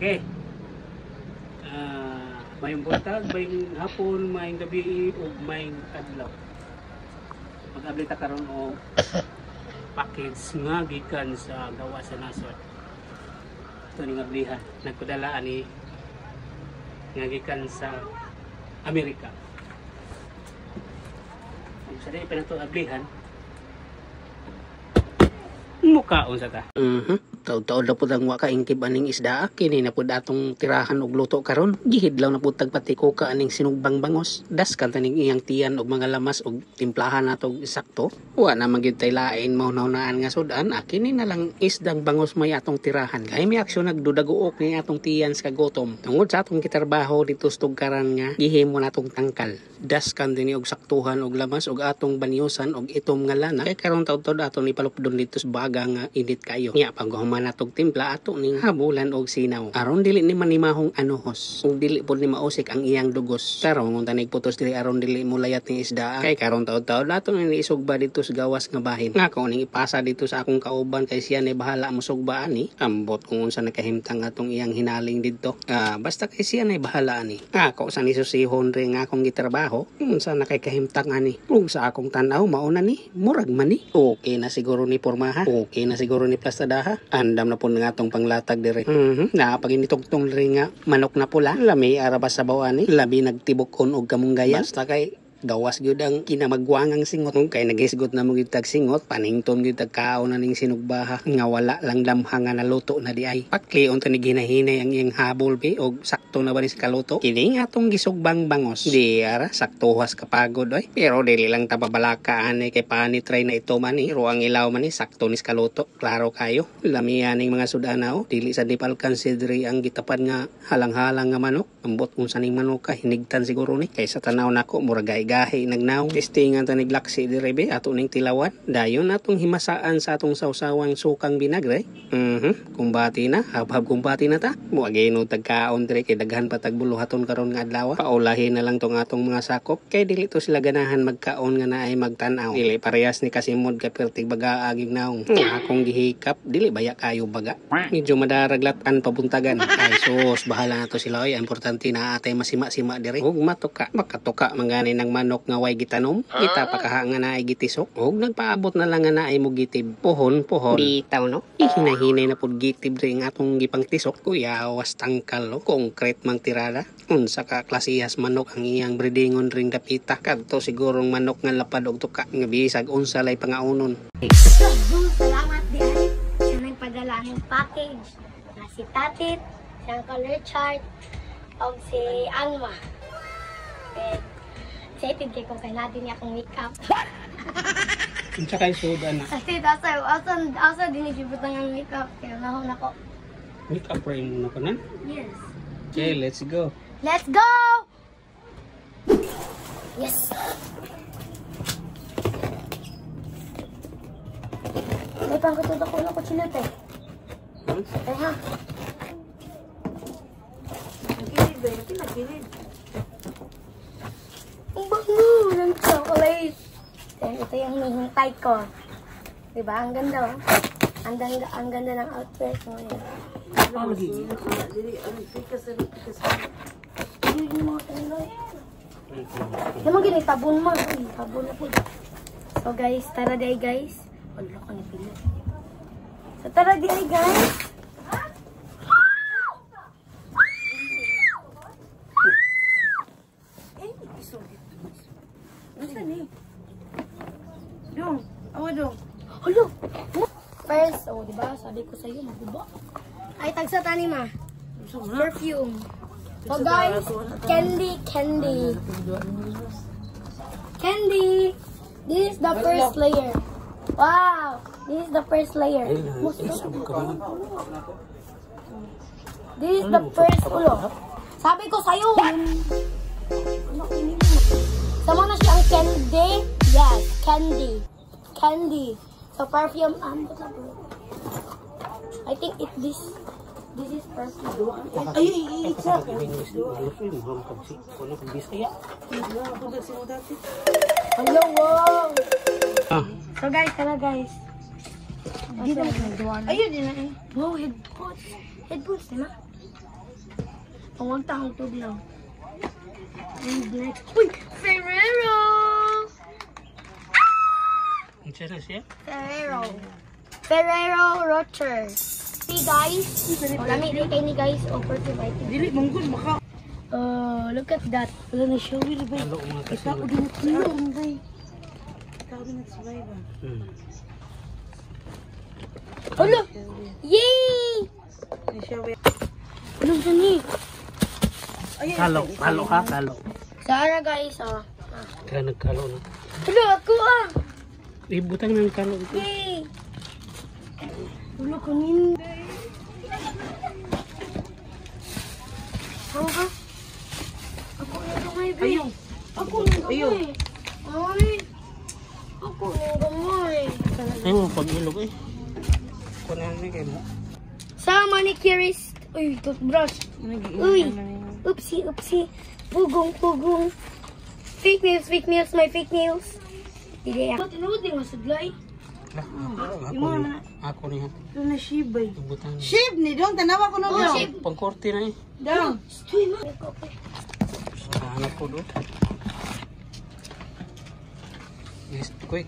Okay. May buntag, may hapon, may gabi, o may adlaw. Mag-abli ta karon og package nga gikan sa gawa sa nasod. Ito ning ablihan. Nagpadala ani nga gikan sa Amerika. Kung sa di pa na ito ablihan, mukaon sa ta. Taod-taod na po ang waka ingkib aning isda. Kini na po datong tirahan og luto karon. Gihidlaw na po tagpatiko ka aning sinugbang bangos. Das kanta ning iyang tiyan og mga lamas og timplahan nato sakto. Wa na magyud tay lain mahunaw-naan nga sudan. Kini na lang isdang bangos may atong tirahan. Kay may aksyon nagdudaguok ni atong tiyan sa gutom. Tungod sa atong kitrabaho dito sa tugkaran nga gihimo natong tangkal. Das kanta ni og saktuhan og lamas og atong banyusan og itom nga lana. Kay karon taud-taud atong ipalupdon dito sa baga nga init kayo. Nya paghuman natog timpla ato ning habulan og sinaw. Aron dili ni manimahong anuhos. Ug dili pud ni mausik ang iyang dugos. Karon kung tanig putos dili aron dili mo layat ni isda. Kay karon taud-taud ato ni isugba dito sa gawas nga bahin. Nga ko ning ipasa dito sa akong kauban kay siya ni bahala mo sugba ani. Ambot kung unsa nakahimtang atong iyang hinaling didto. Basta kay siya ni bahala ani. Ako sa ni susihon ring akong gitrabaho, unsa nakahimtang ani. Ug sa akong tan-aw mauna ni murag man ni. Okay na siguro ni pormaha. Okay na siguro ni plastadaha. Andam na po nga itong panglatag dire. Pag initugtong rin nga manok na pula, lami arabas sa bawani, labi nagtibokon og kamunggaya. Basta kay gawas gyud ang kinamagwangang singot. Kay nagisgot na mo gyud tag singot, panington gyud tag kaon na ning sinugbaha nga wala lang lamhang nga naluto na di ay. Pakli unta ni ginahinay ang iyang habol be og sakto na ba ni sa kaluto. Kini nga atong gisugbang bangos. Di ara saktuhas kapagod oy. Pero dili lang ta babalaka ani kay pani try na ito man ni ruang ilaw man ni sakto ni sa kaluto. Klaro kayo. Lamian ning mga sudanaw, dili sa dipal consideri ang gitapan nga halang-halang nga manok. Ambot unsa ning manok ka hinigtan siguro ni kay sa tanaw nako murag gahi nagnaw. Testingan ta niglaksi direbe ato ning tilawan. Dayon atong himasaan sa atong sawsawang sukang binagre. Kumbati na, habhab kumbati na ta. Muagino tagkaon dire kay daghan pa tagbuluhaton karon nga adlaw. Paulahin na lang tong atong mga sakop kay dili to sila ganahan magkaon nga naay magtan-aw. Dili parehas ni kasimod ka pertig baga agig naong. Akong gihikap dili baya kayo baga. Medyo madaraglat-an pabuntagan. Ay sus, bahala na to sila oy. Importante na atay masima-sima dire. Ug matuka, makatuka mangani nang manok nga way gitanom, kita pakaha nga naay gitisok, ug nagpaabot na lang nga naay mo gitib. Pohon. Bitaw no? Ihinahinay na pud gitib ring atong gipang tisok. Kuya, was tangkal no? Konkret mang tirada. Unsa ka klasihas manok ang iyang breedingon ring dapita. Kadto sigurong manok nga lapad og tuka nga bisag unsa lay pangaunon. Salamat di ay siya nagpadala ng package na si Tatit, siyang color chart, o si Angma. Excited kay ko kay natin niya akong makeup. Unsa kay suda na? Kasi asa din ibutang ang makeup kaya nahon ako. Makeup frame mo na kanan? Yes. Okay, let's go. Let's go! Yes. May pangkatutok ko na ko chilot eh. Ay ha. Nagilid ba? Nagilid. Ang bango ng chocolate. Ito yung hinihintay ko. Diba? Ang ganda oh. Ang ganda ng outfit mo yun. Hindi mo tayo. Naman gini, tabon mo. Tabon na po. So guys, tara day guys. Wala ka na pila. So tara day guys. Hello. First, diba? Sabi ko sa'yo, maguba. Ay, tagsa tani ma. Perfume. So guys, candy. This is the first layer. Wow. This is the first layer. This is the first ulo. Sabi ko sa'yo. Sama na siya ang candy. Yes, candy. So perfume, I think this is perfume. Hello, wow. So guys, tara guys. Ayun din na eh. Wow, headphones. Headphones, di ba? Huwag tangog tubig lang. And next, uy! Ferrero! Ang siya na siya? Ferrero Rocher. See guys, lami rin kayo ni guys, offer to buy. Dili, manggod, baka. Look at that. Wala na siya, Will, ba? Halo mga Ikaw, kasunod. din at silong, ba? Ikaw, din at sabay, ba? Alo! Yay! Ay, siya, ba? Ano siya ni? Halo, halo ha, halo. Sara guys, Kaya nagkalo na. Alo, ako Ibutang ng kalo ito. Yay! Ulo ko nin. Ako na gamay, be. Ayaw. Ako na gamay. Ay. Ako na gamay. Ay mo pag-ilog eh. Kunan na kayo mo. Sa manicurist. Uy, toothbrush. Uy. Oopsie. Pugong. Fake nails, my fake nails. Hindi ako. Tinuod din masudlay. Ako niya. Ito na siya, ba? Ibutang niya. Shib ni dong, tanawa ko na dong. Pangkorte na eh. Dong. Stoy ma. Hanap ko doon. Yes, quick.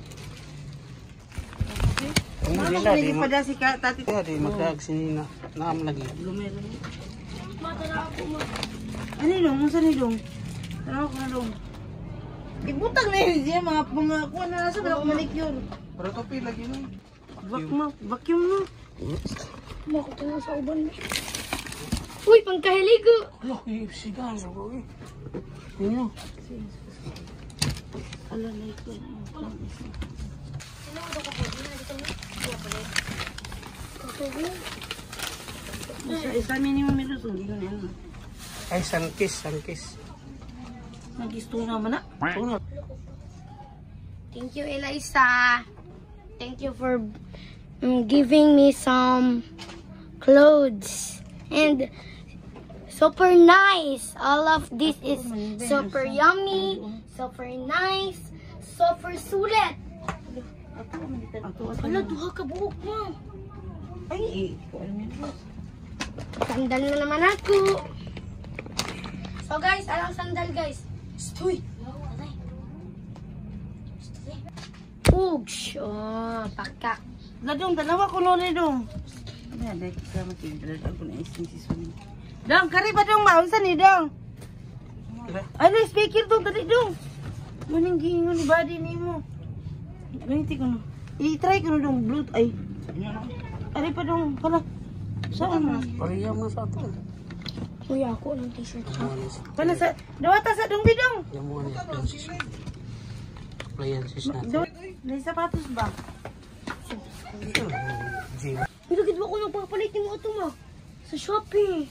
Ano ko naging pada si tati? Kaya di magkagsinina. Naam lagi. Lumero. Matara ako ma. Ano dong? Musa ni dong? Tanawa ko na dong. Ibutang na yun siya, mga kuha na nasa mga manicure. Pero topi lagi na. Vacuum mo. Makutungo sa uban. Uy, pangkahiligo. Alo, sigang. Ano? Ala na ito. Isa minimum ito. Hindi ko na yan. Ay, sankis. Nagisto naman na. Tunod. Thank you, Eliza. Thank you for giving me some clothes. And super nice. All of this is super yummy, super nice, super sulit. Wala, duha ka buhok mo. Ay, Sandal na naman ako. So guys, alang sandal guys. Stoy. Pugs. Oh, pakak. Ladong, dalawa ko nori dong. Ano yan, ka matigilad ako na ising si Suni. Dong, kari ba dong maunsa ni dong? Ano, speaker dong, dali dong. Muning giingon ni body ni mo. Ganiti ko no. I-try ko no dong, bluetooth. Ay. Ari pa dong, pala. Saan mo? Pariya mo sa ato. Uy, ako ng t-shirt ha. Pala sa, dawata sa dong bidong. Yung mga niya, appliances natin. Dong, may sapatos ba? Nilagid mo ko yung papalit mo ito ma. Sa Shopee.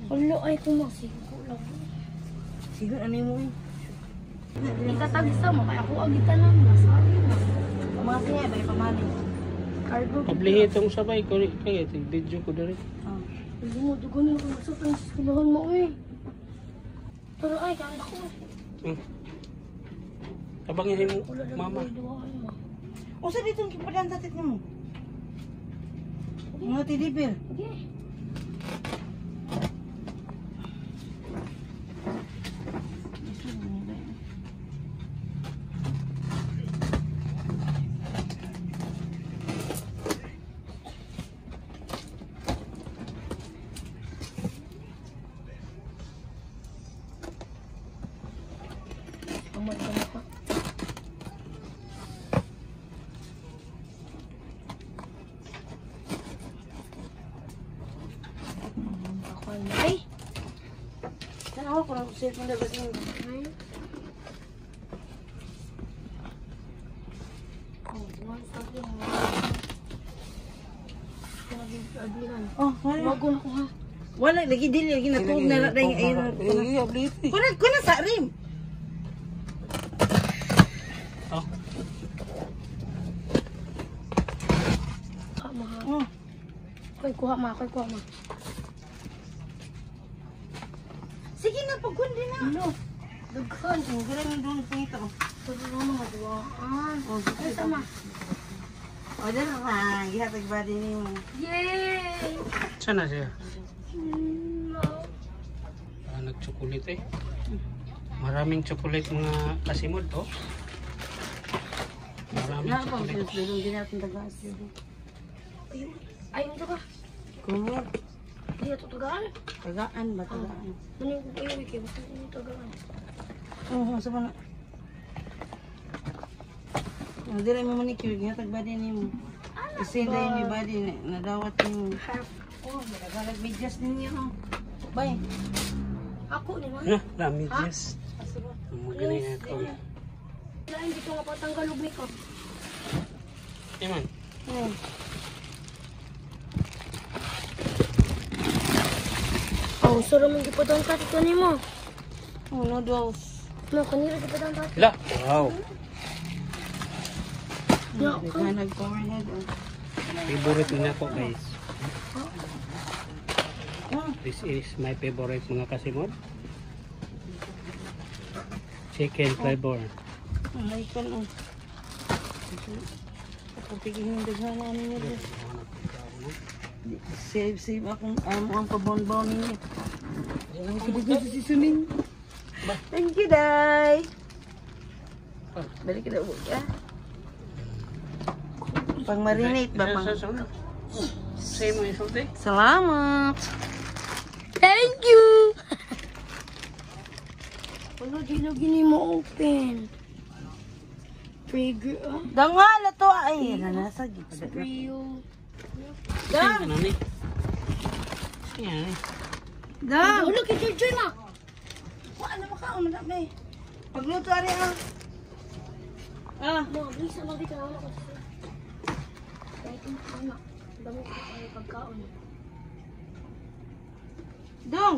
Wala ay kumasigo lang. Siguro, ano mo eh? Ikatagsa mo, kaya ako agitan lang. Masabi mo. Pamati niya, ba yung pamali? Cargo. Pablihi itong sabay ko rin. Kaya, video ko na rin. Hindi mo, dugon yung kumasok ng siskulahan mo eh. Pero ay, kaya ako. Abangin mo, Wala na mama. mo. O sa ditong kipadan sa tit mo? Mga tidipir. Okay. Amat ka na pa. Ay! Saan ako kung cellphone na ba siya? Ay! Oh, wala. Wago na ko ha. Wala, lagi dili, lagi natuog na lang. Eh, ablihi. Kuna sa rim. Oh, Kuha mo ha. Oh, Koy, kuha ma. Koy, kuha ma. sige na, pagkundi na. Ano? Daghan. Oh, ganun doon po ito. Pero ano mga duwaan. Oh, Ay, sama. O, dyan na. Gihatag ba din mo? Yay! saan na siya? chocolate eh. Maraming chocolate mga kasimod oh. Maraming Na pa chocolate. dong ginatong tagas. Ayun. Ayun to ka. Kumot. Hindi ito tagaan. Tagaan ba tagaan? Maning ko kayo wiki. Basta hindi tagaan. Oo, sa mana. Ang dire mo manicure ginatag body nimo. Kasi dahil may body nadawat nimo. Oh, nagalag medyas ninyo. Bye. Ako ni man. Na, dami yes. Magaling ako. Lain dito nga patanggal ug ko. Iman. Oh, sura mo gipadon ka dito nimo. Oh, noodles. No, kanira gipadon ka. La, wow. No, Naghanag power head. Favorite na ako guys. Oh, This is my favorite mga kasimod. Chicken flavor. may kan oh. Kapagiging yung daghan na ninyo. Save akong ang pabon-bon ninyo. Thank you, Day. Balik kita bu ya. Pang marinate ba pang? Same mo isulti? Salamat. thank you. Wala dilo gini mo open. Trigger ah. Dangal to ay nasa gid. Rio. Same ka na ni. Yan eh. Dang. Ulo kay Joy ma. Wa na makaon na may. Pagluto ari ah. Mo, please ano dito na ako. Kahit yung anak, dami ko ay pagkaon. Dong.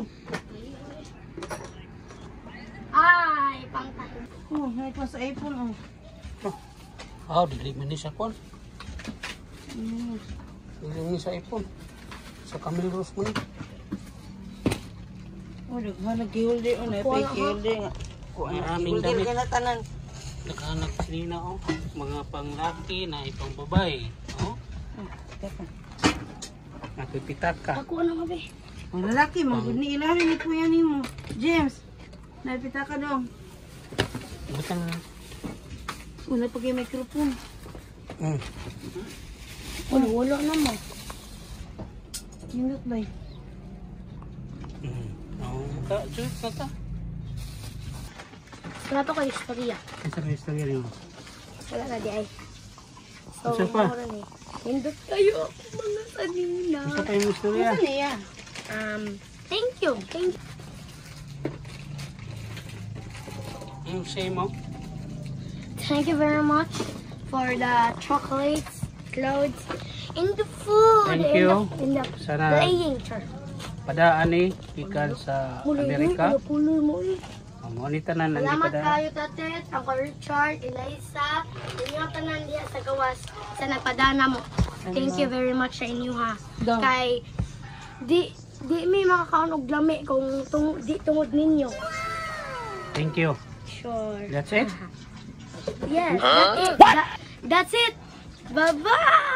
Ay, pangtahin. Oh, may pa sa iPhone oh. Oh, dili man ni sa kon. Mm. Dili ni sa iPhone. Sa Camille Rose mo ni. Oh, nag-giulde oh, na Wala, giulde nga. Maraming Giulde damit. ka na tanan. Nakahanap sinina oh. Mga panglaki na ipang babae. Oh, Teka. napipitat ka. Ako ano nga be? Ang lalaki, magod ni ilalim ni kuya nimo. James, naipita ka dong. Butang. Wala pa kayo microphone. Wala naman. Hindot ba? Oh, ta, juice na ta. Wala to kayo istorya. Isa ka istorya niyo. Wala na di ay. So, Isa pa? mura ni. Hindot kayo mga kanina. Isa pa yung istorya. Ano niya? Thank you. Thank you. Yung same mo. Thank you very much for the chocolates, clothes, and the food. Thank and you. In the Sana playing chair. padaan ni ikan sa Amerika. Puloy mo eh. Ang mga tanan nang Salamat padaan. kayo, Tatet, Uncle Richard, Eliza, inyo tanan diya sa gawas sa nagpadana mo. Thank you very much sa inyo ha. Dong. Kay di may makakaon og lami kung di tungod ninyo. Thank you. Sure. That's it. Yes, that's it. That's it. Bye-bye.